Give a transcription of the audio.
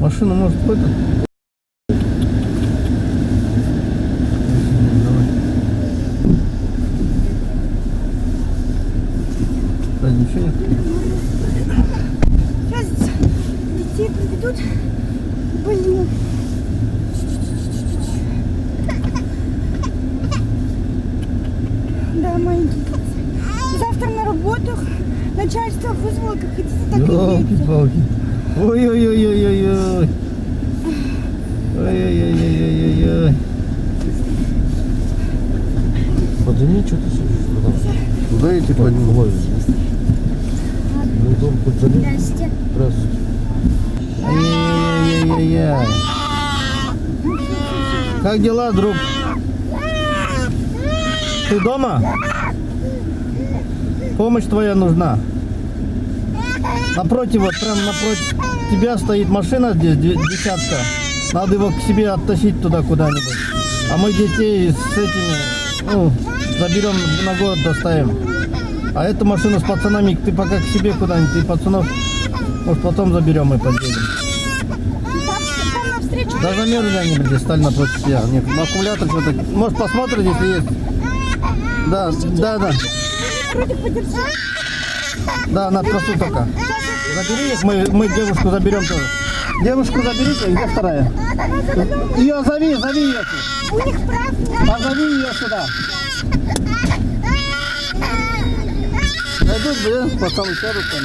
Машину может в этот. Да, ничего нет. Сейчас детей приведут. Блин. Да, маленький. Завтра на работу. Начальство вызвало, как хотите, так и едете. Ёлки-палки. Ой-ой-ой-ой-ой-ой. Ой-ой-ой-ой-ой-ой. Подними, что ты сидишь? Куда я тебя подниму? Ну, дом хоть залез. Здрасте. Здравствуйте. Ай-яй-яй-яй-яй. Как дела, друг? Ты дома? Помощь твоя нужна. Напротив, вот прям напротив тебя стоит машина здесь, десятка. Надо его к себе оттащить туда куда-нибудь. А мы детей с этими, ну, заберем на город, доставим. А эту машину с пацанами ты пока к себе куда-нибудь, и пацанов, может, потом заберем и подъедем. Там навстречу. Да замерзли они, блин, стали напротив тебя. У них аккумулятор что-то. Может, посмотрите, если есть. Да, да, да. Вроде подержи. Да, на трассу только. Забери их, мы девушку заберем тоже. Девушку заберите, где вторая? Ее зови ее. У них прав нет. Позови ее сюда. Найдут, блин, пацаны сядут там.